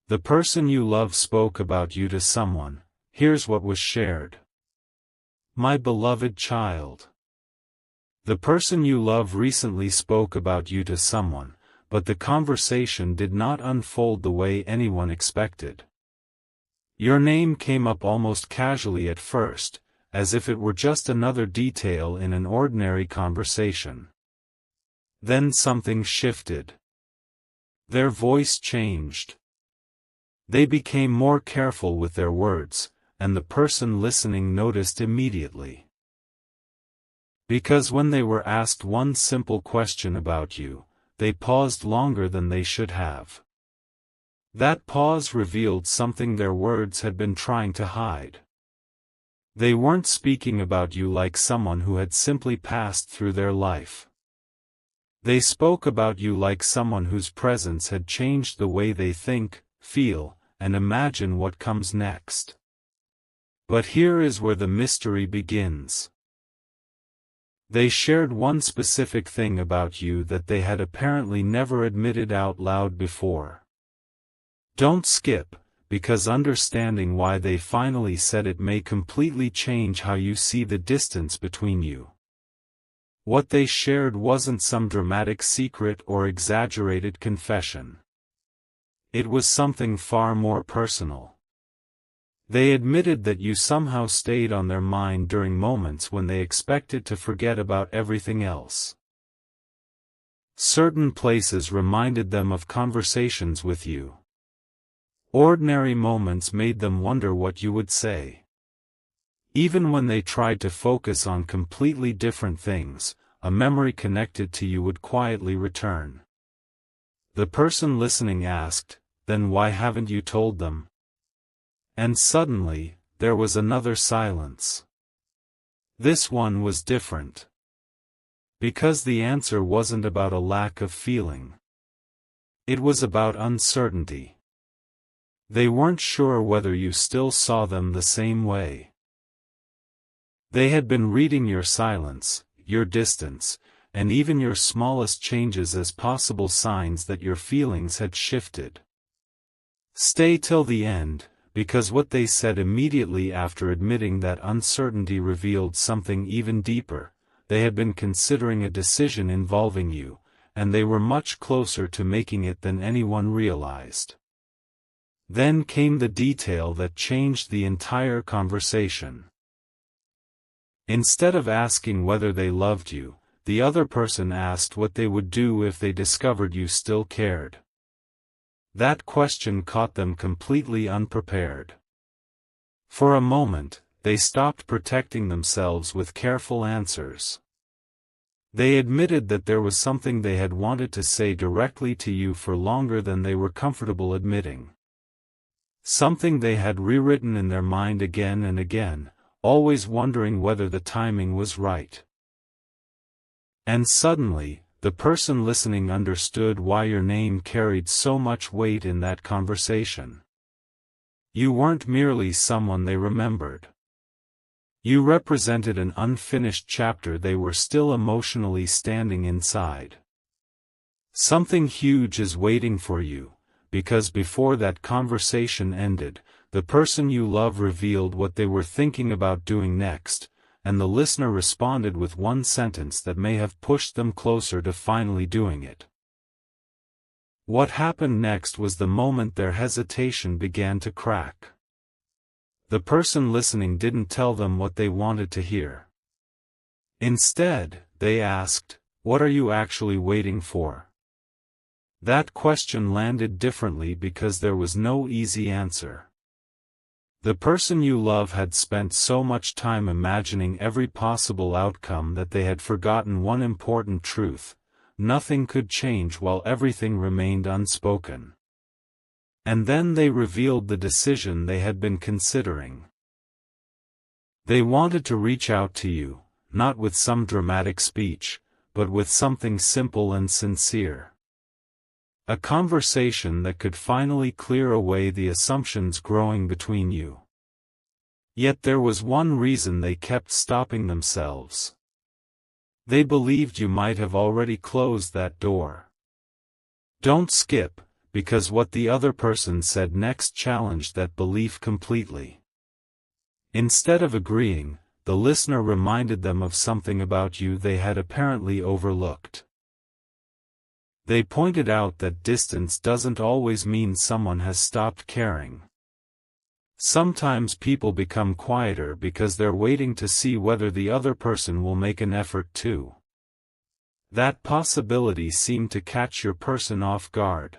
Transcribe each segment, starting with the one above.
The person you love spoke about you to someone. Here's what was shared. My beloved child. The person you love recently spoke about you to someone, but the conversation did not unfold the way anyone expected. Your name came up almost casually at first, as if it were just another detail in an ordinary conversation. Then something shifted. Their voice changed. They became more careful with their words, and the person listening noticed immediately. Because when they were asked one simple question about you, they paused longer than they should have. That pause revealed something their words had been trying to hide. They weren't speaking about you like someone who had simply passed through their life. They spoke about you like someone whose presence had changed the way they think, feel, and imagine what comes next. But here is where the mystery begins. They shared one specific thing about you that they had apparently never admitted out loud before. Don't skip, because understanding why they finally said it may completely change how you see the distance between you. What they shared wasn't some dramatic secret or exaggerated confession. It was something far more personal. They admitted that you somehow stayed on their mind during moments when they expected to forget about everything else. Certain places reminded them of conversations with you. Ordinary moments made them wonder what you would say. Even when they tried to focus on completely different things, a memory connected to you would quietly return. The person listening asked, "Then why haven't you told them?" And suddenly, there was another silence. This one was different. Because the answer wasn't about a lack of feeling. It was about uncertainty. They weren't sure whether you still saw them the same way. They had been reading your silence, your distance, and even your smallest changes as possible signs that your feelings had shifted. Stay till the end, because what they said immediately after admitting that uncertainty revealed something even deeper. They had been considering a decision involving you, and they were much closer to making it than anyone realized. Then came the detail that changed the entire conversation. Instead of asking whether they loved you, the other person asked what they would do if they discovered you still cared. That question caught them completely unprepared. For a moment, they stopped protecting themselves with careful answers. They admitted that there was something they had wanted to say directly to you for longer than they were comfortable admitting. Something they had rewritten in their mind again and again, always wondering whether the timing was right. And suddenly, the person listening understood why your name carried so much weight in that conversation. You weren't merely someone they remembered. You represented an unfinished chapter they were still emotionally standing inside. Something huge is waiting for you, because before that conversation ended, the person you love revealed what they were thinking about doing next, and the listener responded with one sentence that may have pushed them closer to finally doing it. What happened next was the moment their hesitation began to crack. The person listening didn't tell them what they wanted to hear. Instead, they asked, "What are you actually waiting for?" That question landed differently because there was no easy answer. The person you love had spent so much time imagining every possible outcome that they had forgotten one important truth: nothing could change while everything remained unspoken. And then they revealed the decision they had been considering. They wanted to reach out to you, not with some dramatic speech, but with something simple and sincere. A conversation that could finally clear away the assumptions growing between you. Yet there was one reason they kept stopping themselves. They believed you might have already closed that door. Don't skip, because what the other person said next challenged that belief completely. Instead of agreeing, the listener reminded them of something about you they had apparently overlooked. They pointed out that distance doesn't always mean someone has stopped caring. Sometimes people become quieter because they're waiting to see whether the other person will make an effort too. That possibility seemed to catch your person off guard.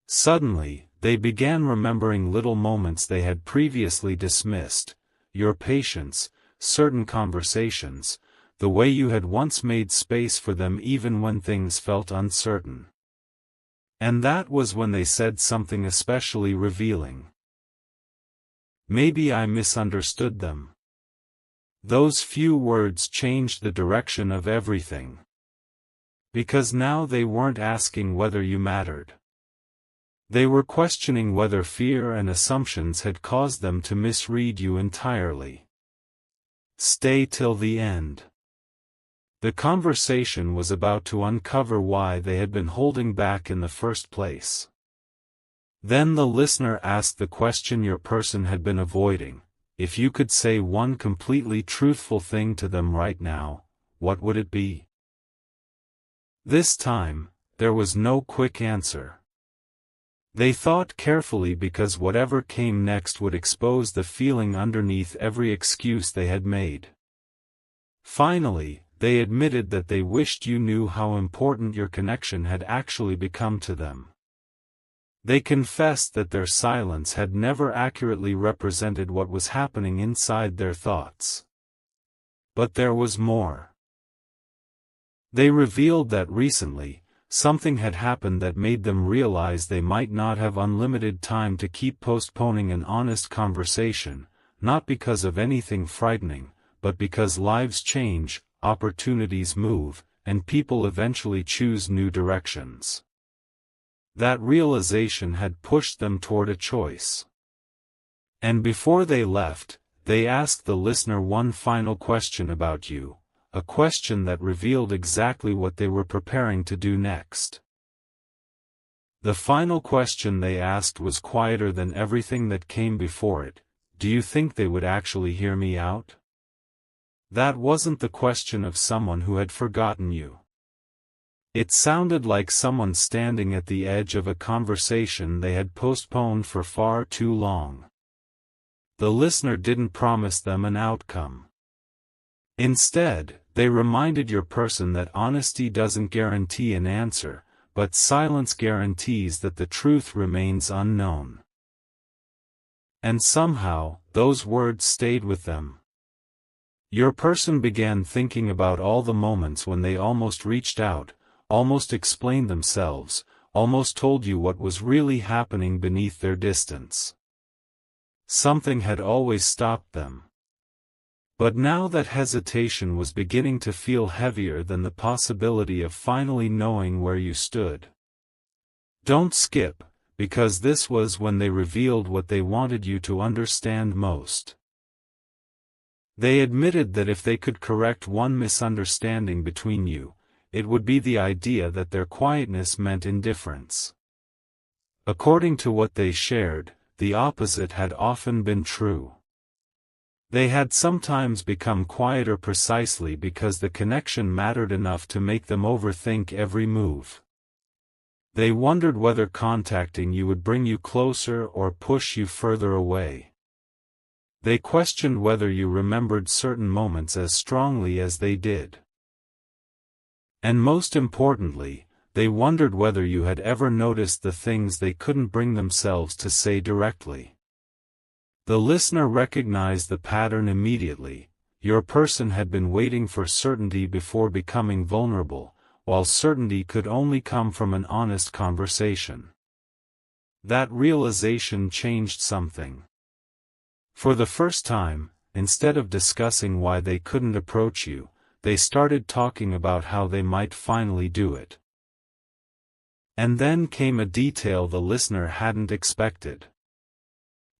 Suddenly, they began remembering little moments they had previously dismissed: your patience, certain conversations, the way you had once made space for them even when things felt uncertain. And that was when they said something especially revealing. "Maybe I misunderstood them." Those few words changed the direction of everything. Because now they weren't asking whether you mattered. They were questioning whether fear and assumptions had caused them to misread you entirely. Stay till the end. The conversation was about to uncover why they had been holding back in the first place. Then the listener asked the question your person had been avoiding: if you could say one completely truthful thing to them right now, what would it be? This time, there was no quick answer. They thought carefully because whatever came next would expose the feeling underneath every excuse they had made. Finally, they admitted that they wished you knew how important your connection had actually become to them. They confessed that their silence had never accurately represented what was happening inside their thoughts. But there was more. They revealed that recently, something had happened that made them realize they might not have unlimited time to keep postponing an honest conversation, not because of anything frightening, but because lives change, opportunities move, and people eventually choose new directions. That realization had pushed them toward a choice. And before they left, they asked the listener one final question about you, a question that revealed exactly what they were preparing to do next. The final question they asked was quieter than everything that came before it: do you think they would actually hear me out? That wasn't the question of someone who had forgotten you. It sounded like someone standing at the edge of a conversation they had postponed for far too long. The listener didn't promise them an outcome. Instead, they reminded your person that honesty doesn't guarantee an answer, but silence guarantees that the truth remains unknown. And somehow, those words stayed with them. Your person began thinking about all the moments when they almost reached out, almost explained themselves, almost told you what was really happening beneath their distance. Something had always stopped them. But now that hesitation was beginning to feel heavier than the possibility of finally knowing where you stood. Don't skip, because this was when they revealed what they wanted you to understand most. They admitted that if they could correct one misunderstanding between you, it would be the idea that their quietness meant indifference. According to what they shared, the opposite had often been true. They had sometimes become quieter precisely because the connection mattered enough to make them overthink every move. They wondered whether contacting you would bring you closer or push you further away. They questioned whether you remembered certain moments as strongly as they did. And most importantly, they wondered whether you had ever noticed the things they couldn't bring themselves to say directly. The listener recognized the pattern immediately. Your person had been waiting for certainty before becoming vulnerable, while certainty could only come from an honest conversation. That realization changed something. For the first time, instead of discussing why they couldn't approach you, they started talking about how they might finally do it. And then came a detail the listener hadn't expected.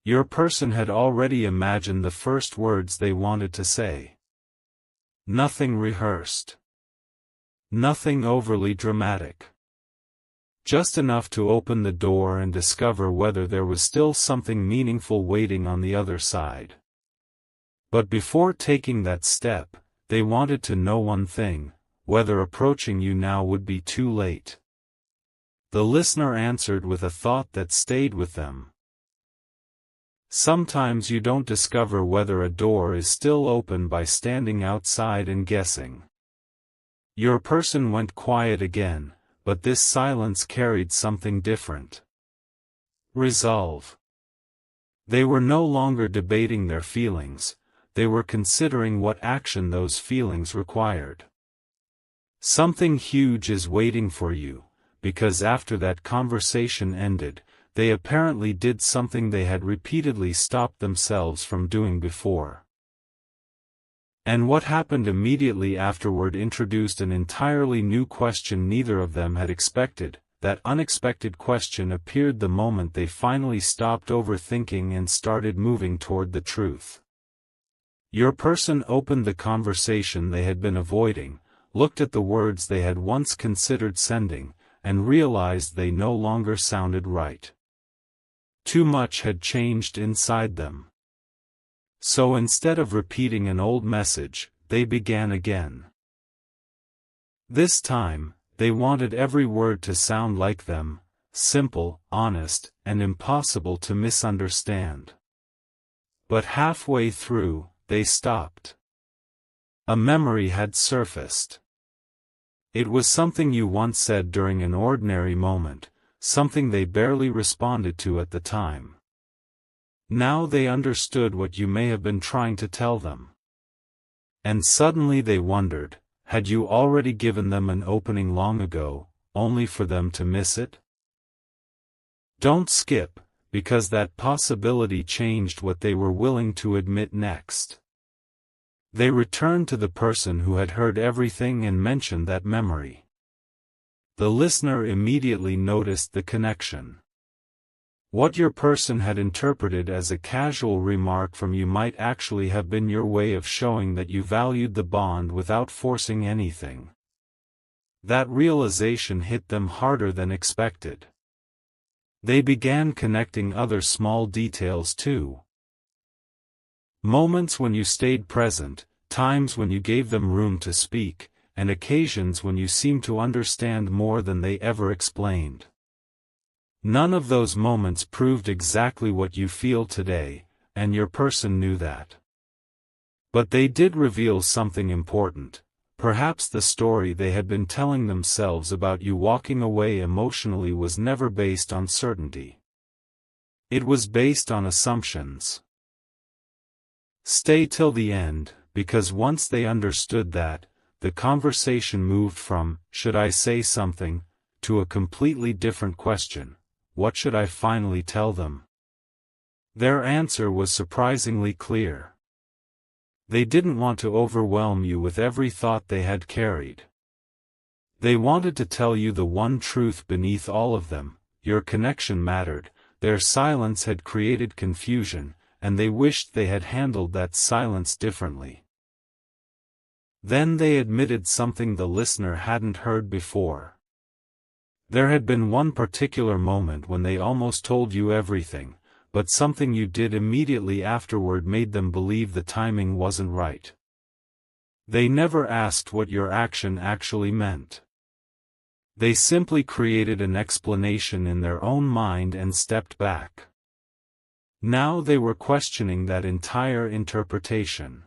Your person had already imagined the first words they wanted to say. Nothing rehearsed. Nothing overly dramatic. just enough to open the door and discover whether there was still something meaningful waiting on the other side. But before taking that step, they wanted to know one thing: whether approaching you now would be too late. The listener answered with a thought that stayed with them. Sometimes you don't discover whether a door is still open by standing outside and guessing. Your person went quiet again, but this silence carried something different. Resolve. They were no longer debating their feelings, they were considering what action those feelings required. Something huge is waiting for you, because after that conversation ended, they apparently did something they had repeatedly stopped themselves from doing before. And what happened immediately afterward introduced an entirely new question neither of them had expected. That unexpected question appeared the moment they finally stopped overthinking and started moving toward the truth. Your person opened the conversation they had been avoiding, looked at the words they had once considered sending, and realized they no longer sounded right. Too much had changed inside them. So instead of repeating an old message, they began again. This time, they wanted every word to sound like them, simple, honest, and impossible to misunderstand. But halfway through, they stopped. A memory had surfaced. It was something you once said during an ordinary moment, something they barely responded to at the time. Now they understood what you may have been trying to tell them. And suddenly they wondered, had you already given them an opening long ago, only for them to miss it? Don't skip, because that possibility changed what they were willing to admit next. They returned to the person who had heard everything and mentioned that memory. The listener immediately noticed the connection. What your person had interpreted as a casual remark from you might actually have been your way of showing that you valued the bond without forcing anything. That realization hit them harder than expected. They began connecting other small details too. Moments when you stayed present, times when you gave them room to speak, and occasions when you seemed to understand more than they ever explained. None of those moments proved exactly what you feel today, and your person knew that. But they did reveal something important, perhaps the story they had been telling themselves about you walking away emotionally was never based on certainty. It was based on assumptions. Stay till the end, because once they understood that, the conversation moved from, should I say something, to a completely different question. What should I finally tell them? Their answer was surprisingly clear. They didn't want to overwhelm you with every thought they had carried. They wanted to tell you the one truth beneath all of them: your connection mattered, their silence had created confusion, and they wished they had handled that silence differently. Then they admitted something the listener hadn't heard before. There had been one particular moment when they almost told you everything, but something you did immediately afterward made them believe the timing wasn't right. They never asked what your action actually meant. They simply created an explanation in their own mind and stepped back. Now they were questioning that entire interpretation.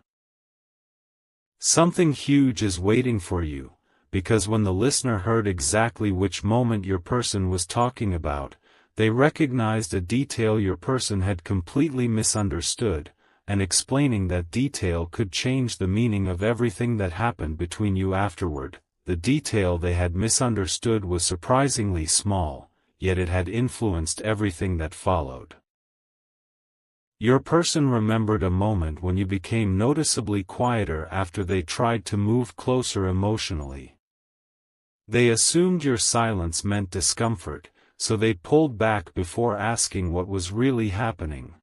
Something huge is waiting for you, because when the listener heard exactly which moment your person was talking about, they recognized a detail your person had completely misunderstood, and explaining that detail could change the meaning of everything that happened between you afterward. The detail they had misunderstood was surprisingly small, yet it had influenced everything that followed. Your person remembered a moment when you became noticeably quieter after they tried to move closer emotionally. They assumed your silence meant discomfort, so they pulled back before asking what was really happening.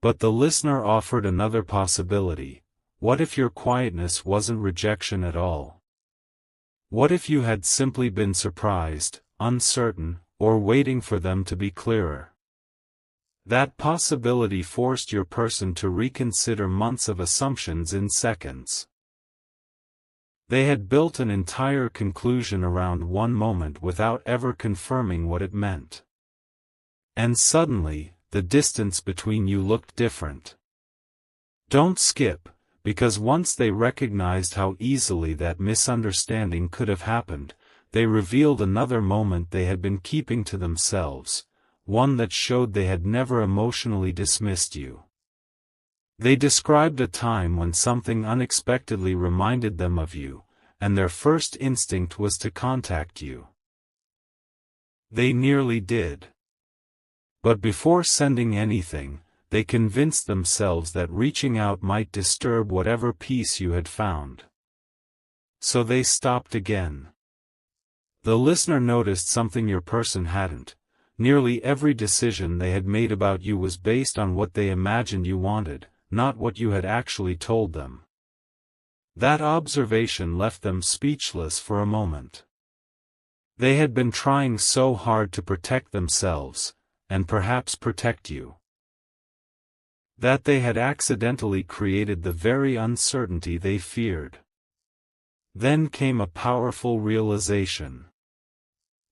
But the listener offered another possibility. What if your quietness wasn't rejection at all? What if you had simply been surprised, uncertain, or waiting for them to be clearer. That possibility forced your person to reconsider months of assumptions in seconds. They had built an entire conclusion around one moment without ever confirming what it meant. And suddenly, the distance between you looked different. Don't skip, because once they recognized how easily that misunderstanding could have happened, they revealed another moment they had been keeping to themselves, one that showed they had never emotionally dismissed you. They described a time when something unexpectedly reminded them of you, and their first instinct was to contact you. They nearly did. But before sending anything, they convinced themselves that reaching out might disturb whatever peace you had found. So they stopped again. The listener noticed something your person hadn't. Nearly every decision they had made about you was based on what they imagined you wanted, not what you had actually told them. That observation left them speechless for a moment. They had been trying so hard to protect themselves, and perhaps protect you, that they had accidentally created the very uncertainty they feared. Then came a powerful realization.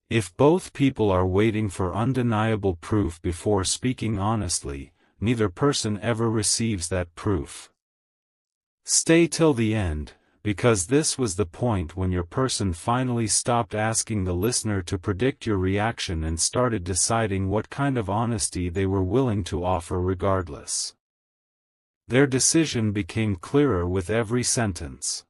If both people are waiting for undeniable proof before speaking honestly, neither person ever receives that proof. Stay till the end, because this was the point when your person finally stopped asking the listener to predict your reaction and started deciding what kind of honesty they were willing to offer regardless. Their decision became clearer with every sentence.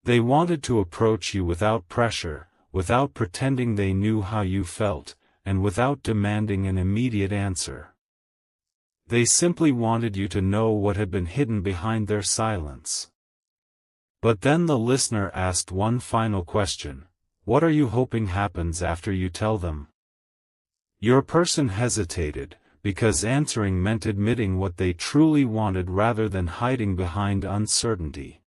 They wanted to approach you without pressure, without pretending they knew how you felt, and without demanding an immediate answer. They simply wanted you to know what had been hidden behind their silence. But then the listener asked one final question: what are you hoping happens after you tell them? Your person hesitated, because answering meant admitting what they truly wanted rather than hiding behind uncertainty.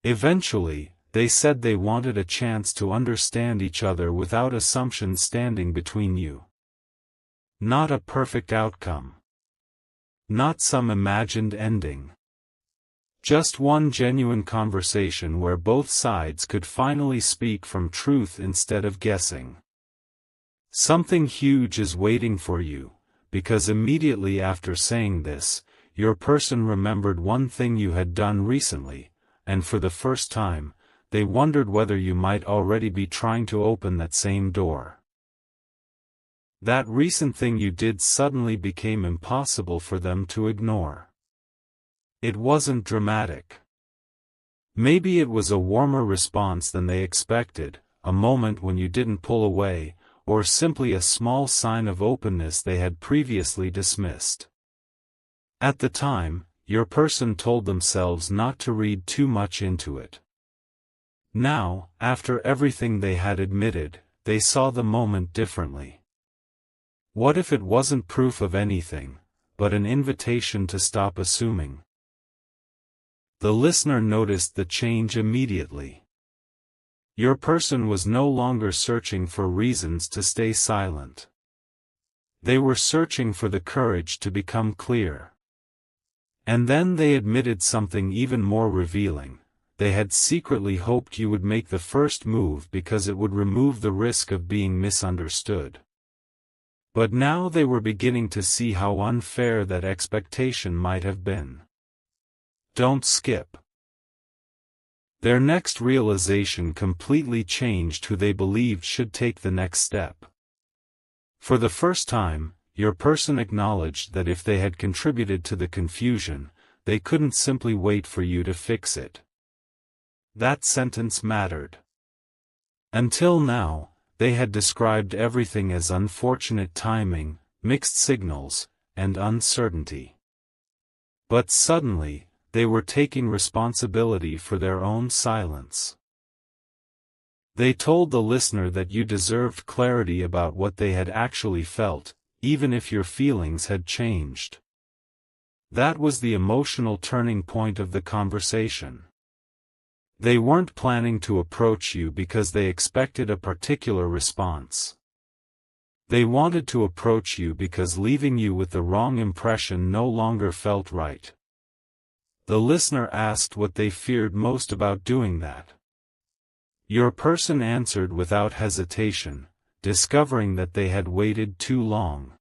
Eventually, they said they wanted a chance to understand each other without assumptions standing between you. Not a perfect outcome. Not some imagined ending. Just one genuine conversation where both sides could finally speak from truth instead of guessing. Something huge is waiting for you, because immediately after saying this, your person remembered one thing you had done recently, and for the first time, they wondered whether you might already be trying to open that same door. That recent thing you did suddenly became impossible for them to ignore. It wasn't dramatic. Maybe it was a warmer response than they expected, a moment when you didn't pull away, or simply a small sign of openness they had previously dismissed. At the time, your person told themselves not to read too much into it. Now, after everything they had admitted, they saw the moment differently. What if it wasn't proof of anything, but an invitation to stop assuming? The listener noticed the change immediately. Your person was no longer searching for reasons to stay silent. They were searching for the courage to become clear. And then they admitted something even more revealing. They had secretly hoped you would make the first move because it would remove the risk of being misunderstood. But now they were beginning to see how unfair that expectation might have been. Don't skip. Their next realization completely changed who they believed should take the next step. For the first time, your person acknowledged that if they had contributed to the confusion, they couldn't simply wait for you to fix it. That sentence mattered. Until now, they had described everything as unfortunate timing, mixed signals, and uncertainty. But suddenly, they were taking responsibility for their own silence. They told the listener that you deserved clarity about what they had actually felt, even if your feelings had changed. That was the emotional turning point of the conversation. They weren't planning to approach you because they expected a particular response. They wanted to approach you because leaving you with the wrong impression no longer felt right. The listener asked what they feared most about doing that. Your person answered without hesitation, discovering that they had waited too long.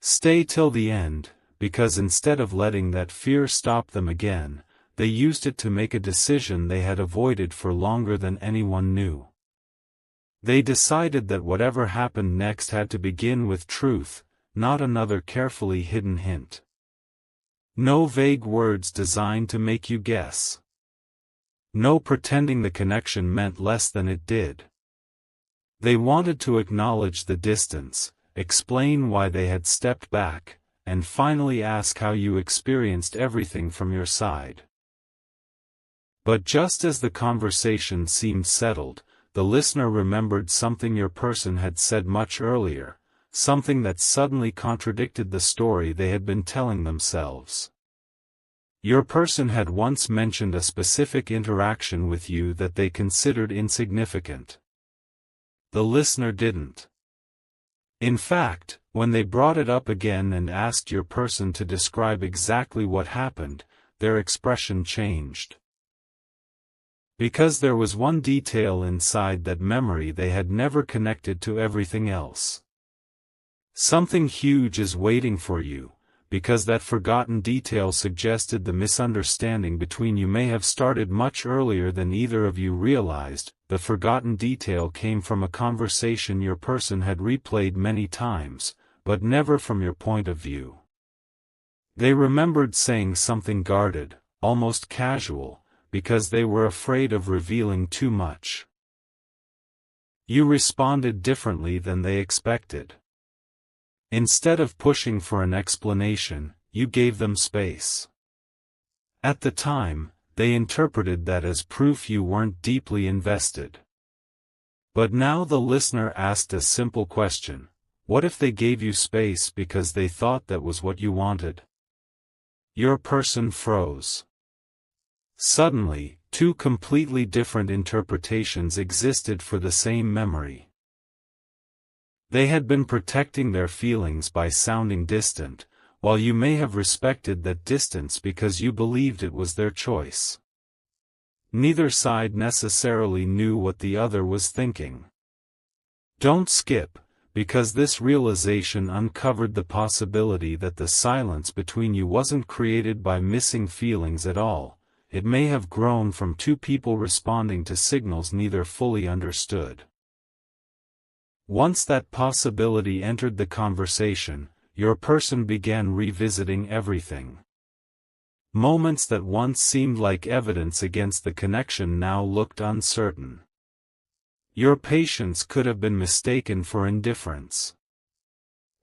Stay till the end, because instead of letting that fear stop them again, they used it to make a decision they had avoided for longer than anyone knew. They decided that whatever happened next had to begin with truth, not another carefully hidden hint. No vague words designed to make you guess. No pretending the connection meant less than it did. They wanted to acknowledge the distance, explain why they had stepped back, and finally ask how you experienced everything from your side. But just as the conversation seemed settled, the listener remembered something your person had said much earlier, something that suddenly contradicted the story they had been telling themselves. Your person had once mentioned a specific interaction with you that they considered insignificant. The listener didn't. In fact, when they brought it up again and asked your person to describe exactly what happened, their expression changed. Because there was one detail inside that memory they had never connected to everything else. Something huge is waiting for you, because that forgotten detail suggested the misunderstanding between you may have started much earlier than either of you realized. The forgotten detail came from a conversation your person had replayed many times, but never from your point of view. They remembered saying something guarded, almost casual, because they were afraid of revealing too much. You responded differently than they expected. Instead of pushing for an explanation, you gave them space. At the time, they interpreted that as proof you weren't deeply invested. But now the listener asked a simple question: what if they gave you space because they thought that was what you wanted? Your person froze. Suddenly, two completely different interpretations existed for the same memory. They had been protecting their feelings by sounding distant, while you may have respected that distance because you believed it was their choice. Neither side necessarily knew what the other was thinking. Don't skip, because this realization uncovered the possibility that the silence between you wasn't created by missing feelings at all. It may have grown from two people responding to signals neither fully understood. Once that possibility entered the conversation, your person began revisiting everything. Moments that once seemed like evidence against the connection now looked uncertain. Your patience could have been mistaken for indifference.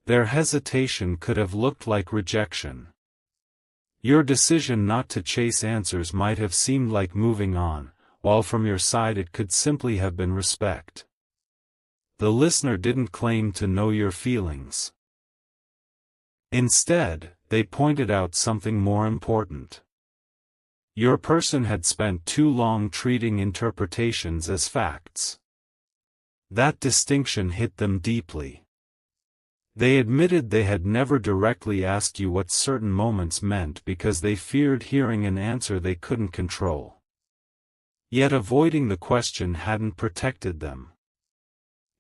Their hesitation could have looked like rejection. Your decision not to chase answers might have seemed like moving on, while from your side it could simply have been respect. The listener didn't claim to know your feelings. Instead, they pointed out something more important. Your person had spent too long treating interpretations as facts. That distinction hit them deeply. They admitted they had never directly asked you what certain moments meant because they feared hearing an answer they couldn't control. Yet avoiding the question hadn't protected them.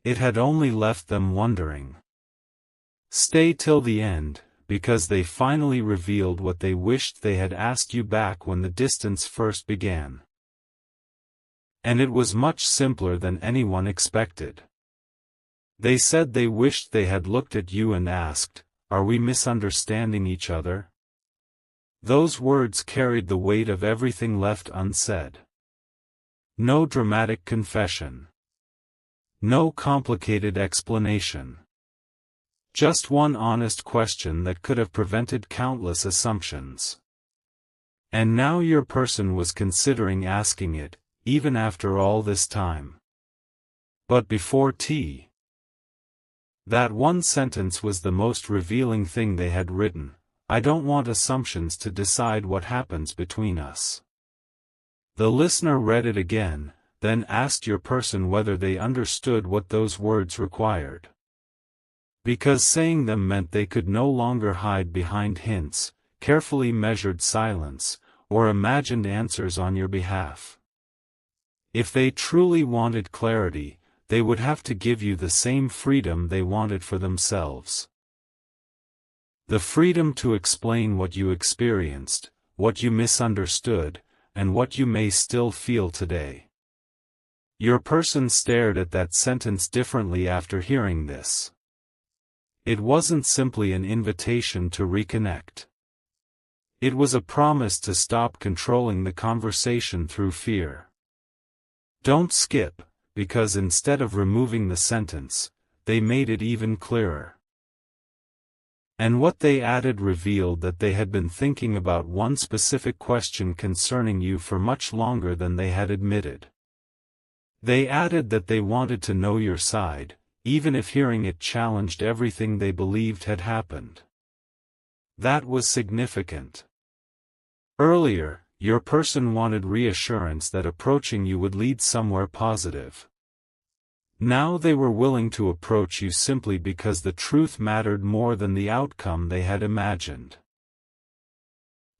It had only left them wondering. Stay till the end, because they finally revealed what they wished they had asked you back when the distance first began. And it was much simpler than anyone expected. They said they wished they had looked at you and asked, "Are we misunderstanding each other?" Those words carried the weight of everything left unsaid. No dramatic confession. No complicated explanation. Just one honest question that could have prevented countless assumptions. And now your person was considering asking it, even after all this time. But before tea. That one sentence was the most revealing thing they had written: "I don't want assumptions to decide what happens between us." The listener read it again, then asked your person whether they understood what those words required. Because saying them meant they could no longer hide behind hints, carefully measured silence, or imagined answers on your behalf. If they truly wanted clarity, they would have to give you the same freedom they wanted for themselves. The freedom to explain what you experienced, what you misunderstood, and what you may still feel today. Your person stared at that sentence differently after hearing this. It wasn't simply an invitation to reconnect. It was a promise to stop controlling the conversation through fear. Don't skip, because instead of removing the sentence, they made it even clearer. And what they added revealed that they had been thinking about one specific question concerning you for much longer than they had admitted. They added that they wanted to know your side, even if hearing it challenged everything they believed had happened. That was significant. Earlier, your person wanted reassurance that approaching you would lead somewhere positive. Now they were willing to approach you simply because the truth mattered more than the outcome they had imagined.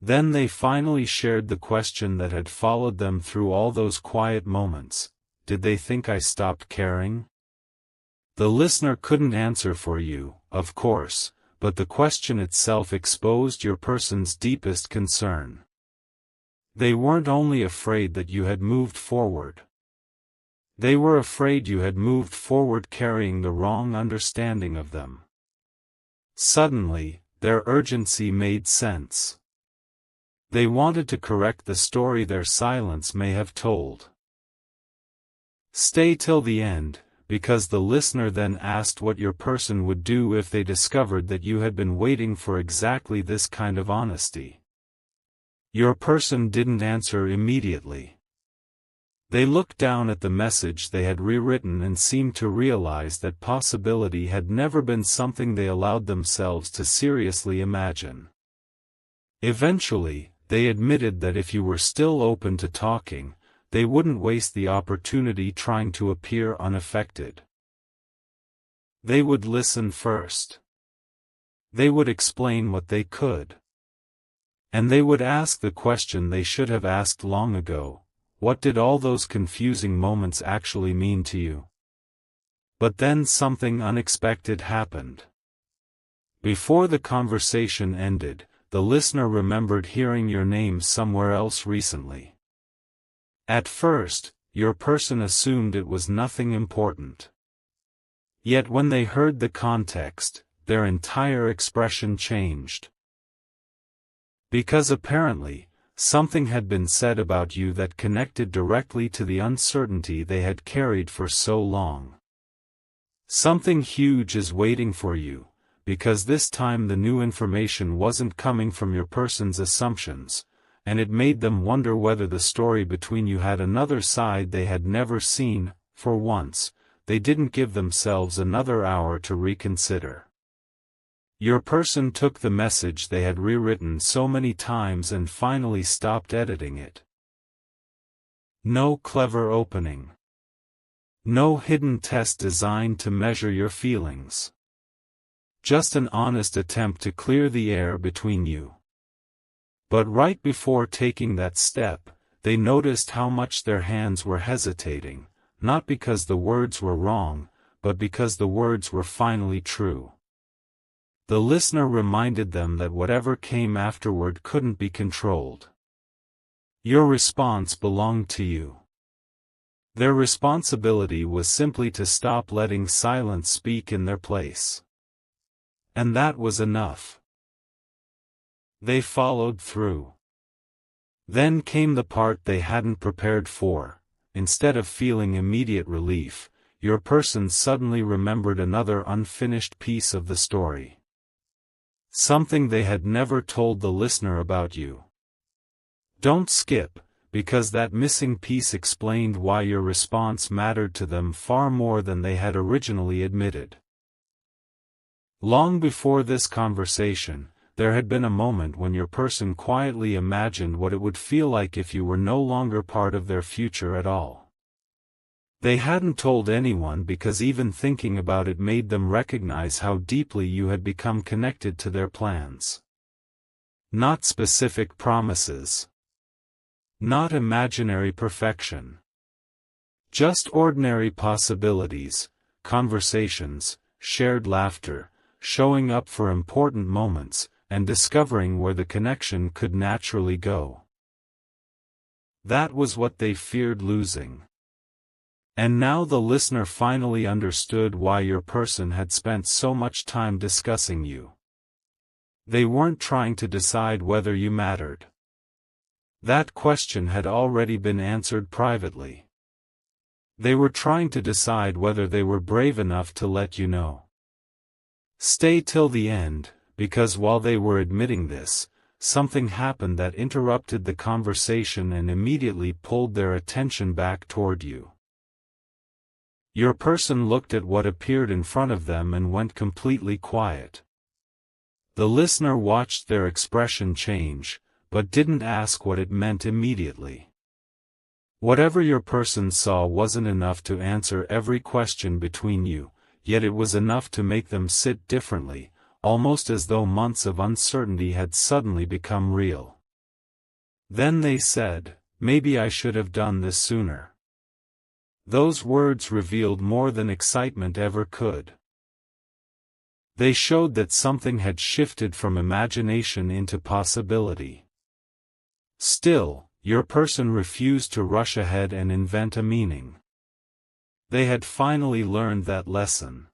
Then they finally shared the question that had followed them through all those quiet moments: did they think I stopped caring? The listener couldn't answer for you, of course, but the question itself exposed your person's deepest concern. They weren't only afraid that you had moved forward. They were afraid you had moved forward carrying the wrong understanding of them. Suddenly, their urgency made sense. They wanted to correct the story their silence may have told. Stay till the end, because the listener then asked what your person would do if they discovered that you had been waiting for exactly this kind of honesty. Your person didn't answer immediately. They looked down at the message they had rewritten and seemed to realize that possibility had never been something they allowed themselves to seriously imagine. Eventually, they admitted that if you were still open to talking, they wouldn't waste the opportunity trying to appear unaffected. They would listen first. They would explain what they could. And they would ask the question they should have asked long ago: what did all those confusing moments actually mean to you? But then something unexpected happened. Before the conversation ended, the listener remembered hearing your name somewhere else recently. At first, your person assumed it was nothing important. Yet when they heard the context, their entire expression changed. Because apparently, something had been said about you that connected directly to the uncertainty they had carried for so long. Something huge is waiting for you, because this time the new information wasn't coming from your person's assumptions, and it made them wonder whether the story between you had another side they had never seen. For once, they didn't give themselves another hour to reconsider. Your person took the message they had rewritten so many times and finally stopped editing it. No clever opening. No hidden test designed to measure your feelings. Just an honest attempt to clear the air between you. But right before taking that step, they noticed how much their hands were hesitating, not because the words were wrong, but because the words were finally true. The listener reminded them that whatever came afterward couldn't be controlled. Your response belonged to you. Their responsibility was simply to stop letting silence speak in their place. And that was enough. They followed through. Then came the part they hadn't prepared for. Instead of feeling immediate relief, your person suddenly remembered another unfinished piece of the story. Something they had never told the listener about you. Don't skip, because that missing piece explained why your response mattered to them far more than they had originally admitted. Long before this conversation, there had been a moment when your person quietly imagined what it would feel like if you were no longer part of their future at all. They hadn't told anyone because even thinking about it made them recognize how deeply you had become connected to their plans. Not specific promises. Not imaginary perfection. Just ordinary possibilities, conversations, shared laughter, showing up for important moments, and discovering where the connection could naturally go. That was what they feared losing. And now the listener finally understood why your person had spent so much time discussing you. They weren't trying to decide whether you mattered. That question had already been answered privately. They were trying to decide whether they were brave enough to let you know. Stay till the end, because while they were admitting this, something happened that interrupted the conversation and immediately pulled their attention back toward you. Your person looked at what appeared in front of them and went completely quiet. The listener watched their expression change, but didn't ask what it meant immediately. Whatever your person saw wasn't enough to answer every question between you, yet it was enough to make them sit differently, almost as though months of uncertainty had suddenly become real. Then they said, "Maybe I should have done this sooner." Those words revealed more than excitement ever could. They showed that something had shifted from imagination into possibility. Still, your person refused to rush ahead and invent a meaning. They had finally learned that lesson.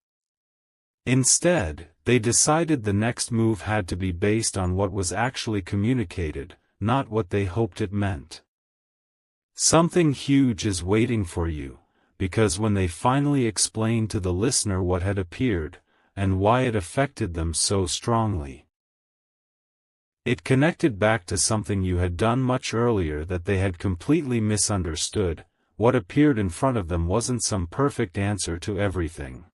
Instead, they decided the next move had to be based on what was actually communicated, not what they hoped it meant. Something huge is waiting for you, because when they finally explained to the listener what had appeared, and why it affected them so strongly, it connected back to something you had done much earlier that they had completely misunderstood. What appeared in front of them wasn't some perfect answer to everything.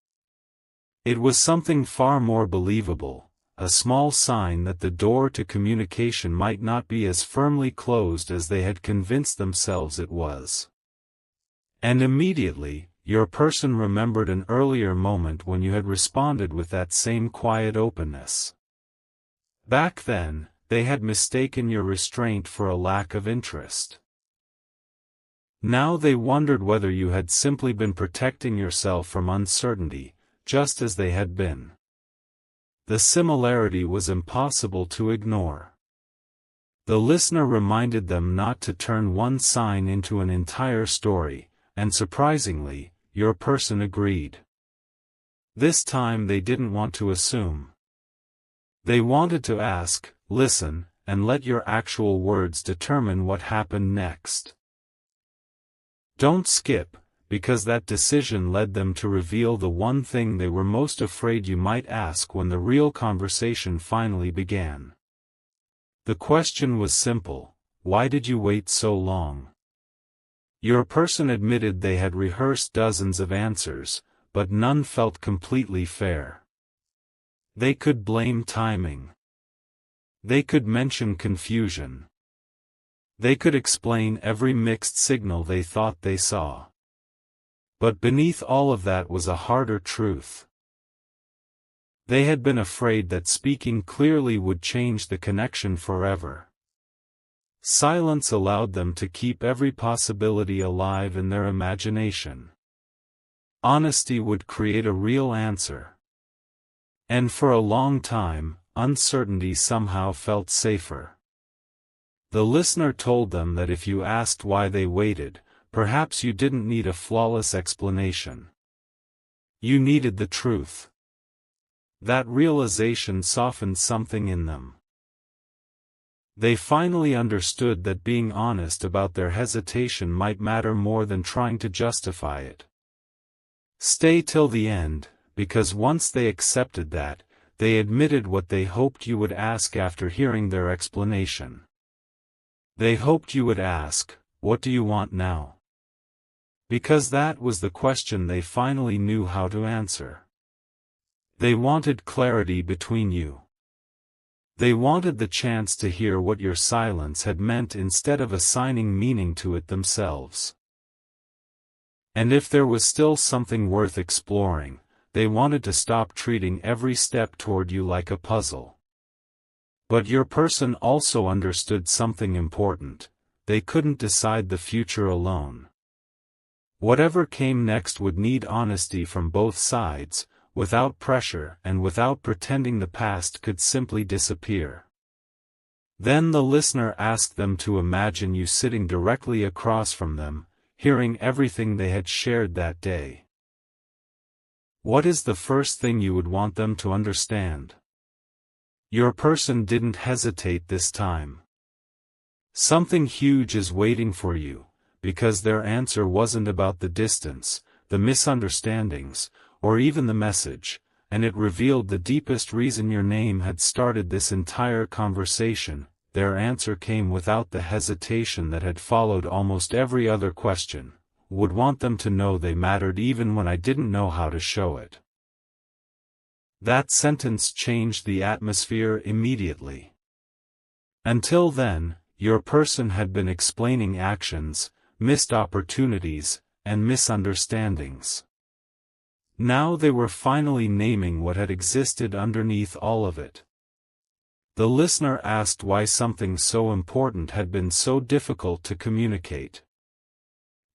It was something far more believable, a small sign that the door to communication might not be as firmly closed as they had convinced themselves it was. And immediately, your person remembered an earlier moment when you had responded with that same quiet openness. Back then, they had mistaken your restraint for a lack of interest. Now they wondered whether you had simply been protecting yourself from uncertainty, just as they had been. The similarity was impossible to ignore. The listener reminded them not to turn one sign into an entire story, and surprisingly, your person agreed. This time they didn't want to assume. They wanted to ask, listen, and let your actual words determine what happened next. Don't skip, because that decision led them to reveal the one thing they were most afraid you might ask when the real conversation finally began. The question was simple: why did you wait so long? Your person admitted they had rehearsed dozens of answers, but none felt completely fair. They could blame timing. They could mention confusion. They could explain every mixed signal they thought they saw. But beneath all of that was a harder truth. They had been afraid that speaking clearly would change the connection forever. Silence allowed them to keep every possibility alive in their imagination. Honesty would create a real answer. And for a long time, uncertainty somehow felt safer. The listener told them that if you asked why they waited, perhaps you didn't need a flawless explanation. You needed the truth. That realization softened something in them. They finally understood that being honest about their hesitation might matter more than trying to justify it. Stay till the end, because once they accepted that, they admitted what they hoped you would ask after hearing their explanation. They hoped you would ask, "What do you want now?" Because that was the question they finally knew how to answer. They wanted clarity between you. They wanted the chance to hear what your silence had meant instead of assigning meaning to it themselves. And if there was still something worth exploring, they wanted to stop treating every step toward you like a puzzle. But your person also understood something important: they couldn't decide the future alone. Whatever came next would need honesty from both sides, without pressure and without pretending the past could simply disappear. Then the listener asked them to imagine you sitting directly across from them, hearing everything they had shared that day. What is the first thing you would want them to understand? Your person didn't hesitate this time. Something huge is waiting for you, because their answer wasn't about the distance, the misunderstandings, or even the message, and it revealed the deepest reason your name had started this entire conversation. Their answer came without the hesitation that had followed almost every other question: would want them to know they mattered even when I didn't know how to show it. That sentence changed the atmosphere immediately. Until then, your person had been explaining actions, missed opportunities, and misunderstandings. Now they were finally naming what had existed underneath all of it. The listener asked why something so important had been so difficult to communicate.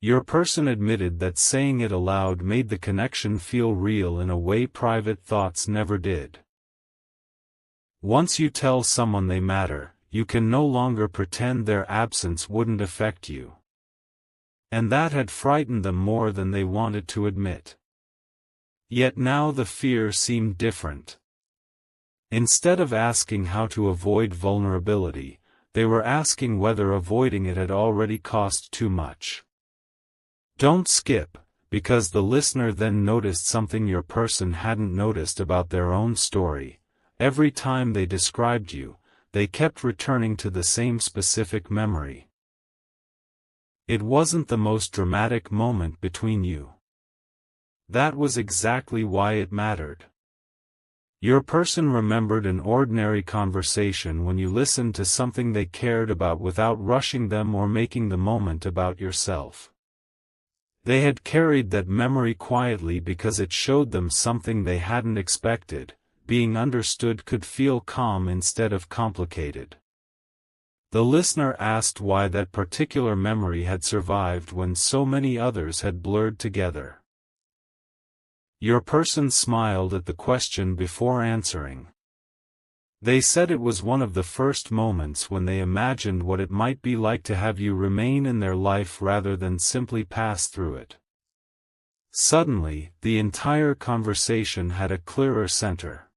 Your person admitted that saying it aloud made the connection feel real in a way private thoughts never did. Once you tell someone they matter, you can no longer pretend their absence wouldn't affect you. And that had frightened them more than they wanted to admit. Yet now the fear seemed different. Instead of asking how to avoid vulnerability, they were asking whether avoiding it had already cost too much. Don't skip, because the listener then noticed something your person hadn't noticed about their own story. Every time they described you, they kept returning to the same specific memory. It wasn't the most dramatic moment between you. That was exactly why it mattered. Your person remembered an ordinary conversation when you listened to something they cared about without rushing them or making the moment about yourself. They had carried that memory quietly because it showed them something they hadn't expected: being understood could feel calm instead of complicated. The listener asked why that particular memory had survived when so many others had blurred together. Your person smiled at the question before answering. They said it was one of the first moments when they imagined what it might be like to have you remain in their life rather than simply pass through it. Suddenly, the entire conversation had a clearer center.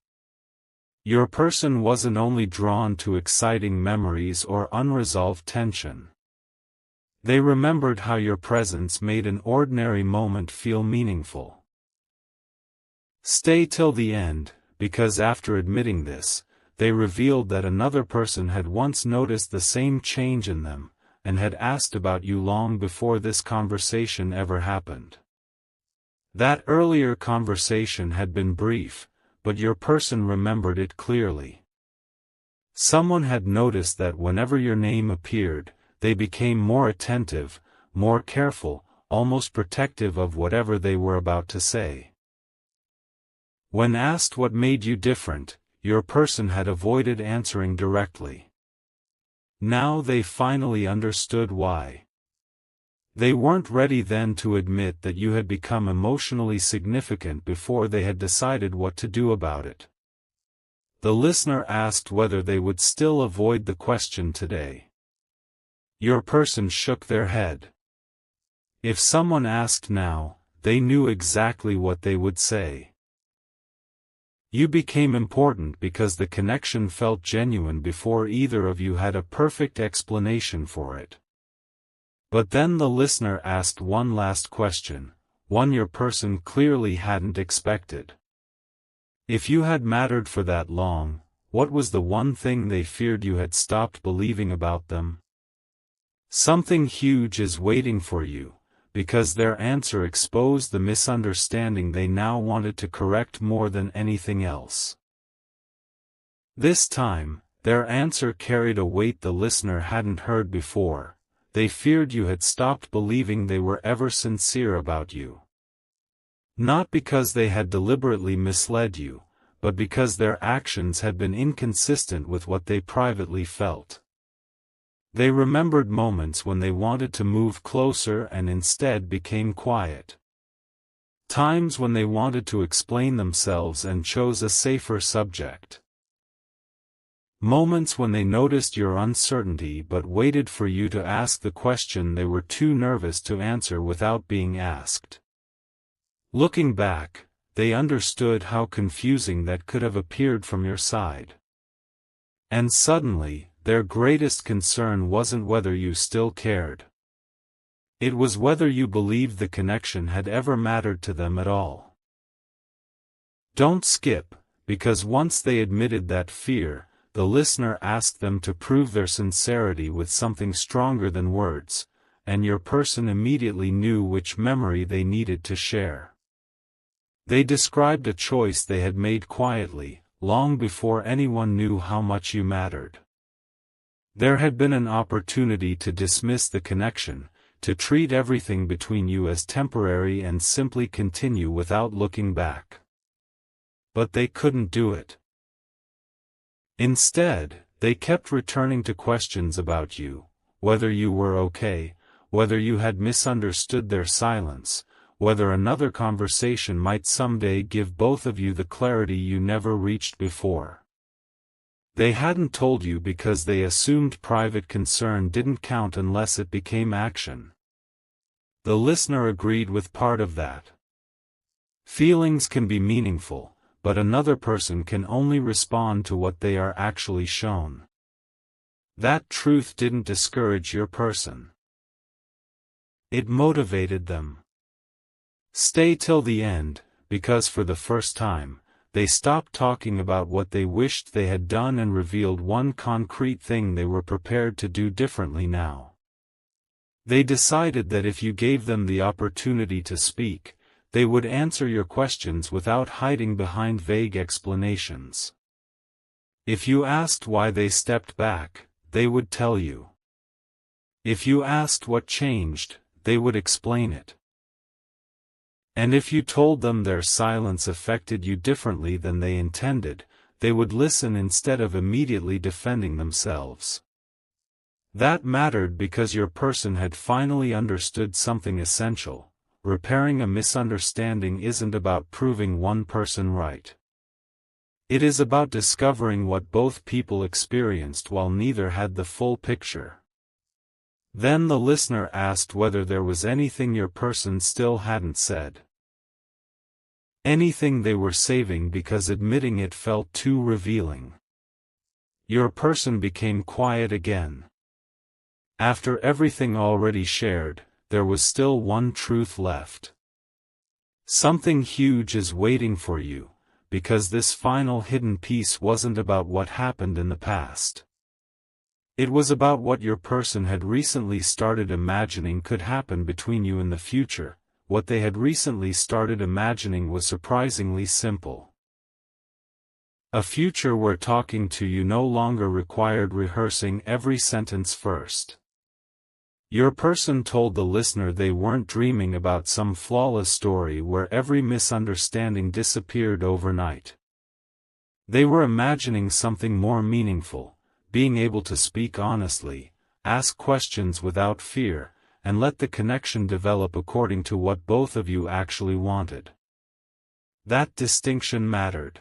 Your person wasn't only drawn to exciting memories or unresolved tension. They remembered how your presence made an ordinary moment feel meaningful. Stay till the end, because after admitting this, they revealed that another person had once noticed the same change in them, and had asked about you long before this conversation ever happened. That earlier conversation had been brief, but your person remembered it clearly. Someone had noticed that whenever your name appeared, they became more attentive, more careful, almost protective of whatever they were about to say. When asked what made you different, your person had avoided answering directly. Now they finally understood why. They weren't ready then to admit that you had become emotionally significant before they had decided what to do about it. The listener asked whether they would still avoid the question today. Your person shook their head. If someone asked now, they knew exactly what they would say. You became important because the connection felt genuine before either of you had a perfect explanation for it. But then the listener asked one last question, one your person clearly hadn't expected. If you had mattered for that long, what was the one thing they feared you had stopped believing about them? Something huge is waiting for you, because their answer exposed the misunderstanding they now wanted to correct more than anything else. This time, Their answer carried a weight the listener hadn't heard before. They feared you had stopped believing they were ever sincere about you. Not because they had deliberately misled you, but because their actions had been inconsistent with what they privately felt. They remembered moments when they wanted to move closer and instead became quiet. Times when they wanted to explain themselves and chose a safer subject. Moments when they noticed your uncertainty but waited for you to ask the question they were too nervous to answer without being asked. Looking back, they understood how confusing that could have appeared from your side. And suddenly, their greatest concern wasn't whether you still cared. It was whether you believed the connection had ever mattered to them at all. Don't skip, because once they admitted that fear, the listener asked them to prove their sincerity with something stronger than words, and your person immediately knew which memory they needed to share. They described a choice they had made quietly, long before anyone knew how much you mattered. There had been an opportunity to dismiss the connection, to treat everything between you as temporary and simply continue without looking back. But they couldn't do it. Instead, they kept returning to questions about you, whether you were okay, whether you had misunderstood their silence, whether another conversation might someday give both of you the clarity you never reached before. They hadn't told you because they assumed private concern didn't count unless it became action. The listener agreed with part of that. Feelings can be meaningful, but another person can only respond to what they are actually shown. That truth didn't discourage your person. It motivated them. Stay till the end, because for the first time, they stopped talking about what they wished they had done and revealed one concrete thing they were prepared to do differently now. They decided that if you gave them the opportunity to speak, they would answer your questions without hiding behind vague explanations. If you asked why they stepped back, they would tell you. If you asked what changed, they would explain it. And if you told them their silence affected you differently than they intended, they would listen instead of immediately defending themselves. That mattered because your person had finally understood something essential. Repairing a misunderstanding isn't about proving one person right. It is about discovering what both people experienced while neither had the full picture. Then the listener asked whether there was anything your person still hadn't said. Anything they were saving because admitting it felt too revealing. Your person became quiet again. After everything already shared, there was still one truth left. Something huge is waiting for you, because this final hidden piece wasn't about what happened in the past. It was about what your person had recently started imagining could happen between you in the future. What they had recently started imagining was surprisingly simple. A future where talking to you no longer required rehearsing every sentence first. Your person told the listener they weren't dreaming about some flawless story where every misunderstanding disappeared overnight. They were imagining something more meaningful, being able to speak honestly, ask questions without fear, and let the connection develop according to what both of you actually wanted. That distinction mattered.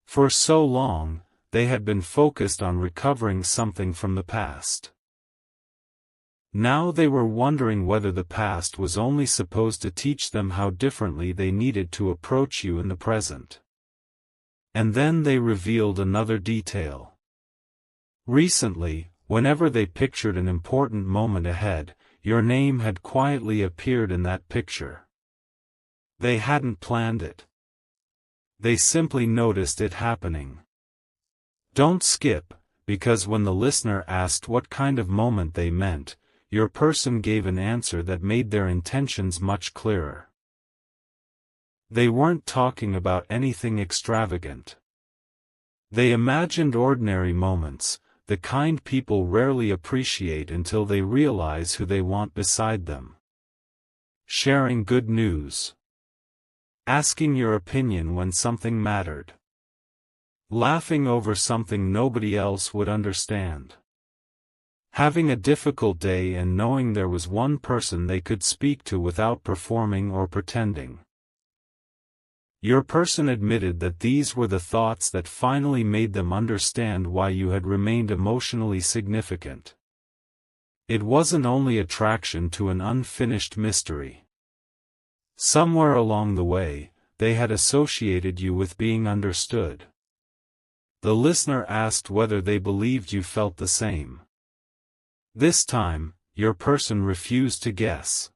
For so long, they had been focused on recovering something from the past. Now they were wondering whether the past was only supposed to teach them how differently they needed to approach you in the present. And then they revealed another detail. Recently, whenever they pictured an important moment ahead, your name had quietly appeared in that picture. They hadn't planned it. They simply noticed it happening. Don't skip, because when the listener asked what kind of moment they meant, your person gave an answer that made their intentions much clearer. They weren't talking about anything extravagant. They imagined ordinary moments, the kind people rarely appreciate until they realize who they want beside them. Sharing good news. Asking your opinion when something mattered. Laughing over something nobody else would understand. Having a difficult day and knowing there was one person they could speak to without performing or pretending. Your person admitted that these were the thoughts that finally made them understand why you had remained emotionally significant. It wasn't only attraction to an unfinished mystery. Somewhere along the way, they had associated you with being understood. The listener asked whether they believed you felt the same. This time, your person refused to guess.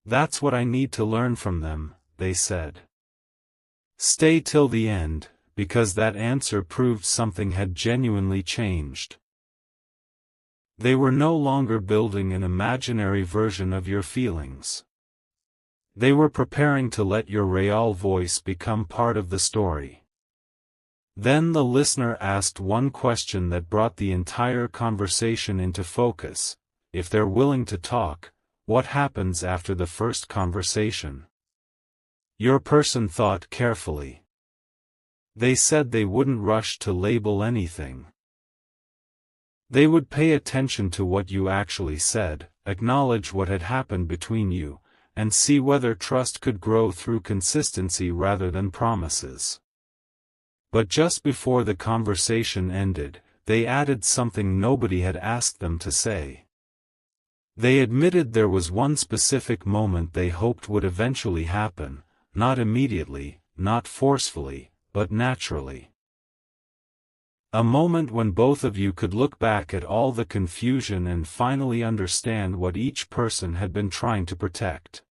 "That's what I need to learn from them," they said. Stay till the end, because that answer proved something had genuinely changed. They were no longer building an imaginary version of your feelings. They were preparing to let your real voice become part of the story. Then the listener asked one question that brought the entire conversation into focus: if they're willing to talk, what happens after the first conversation? Your person thought carefully. They said they wouldn't rush to label anything. They would pay attention to what you actually said, acknowledge what had happened between you, and see whether trust could grow through consistency rather than promises. But just before the conversation ended, they added something nobody had asked them to say. They admitted there was one specific moment they hoped would eventually happen, not immediately, not forcefully, but naturally. A moment when both of you could look back at all the confusion and finally understand what each person had been trying to protect.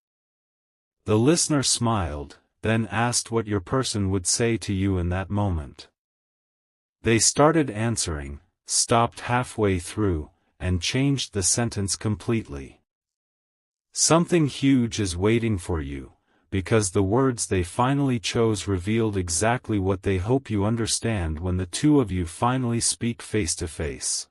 The listener smiled, then asked what your person would say to you in that moment. They started answering, stopped halfway through, and changed the sentence completely. "Something huge is waiting for you," because the words they finally chose revealed exactly what they hope you understand when the two of you finally speak face to face.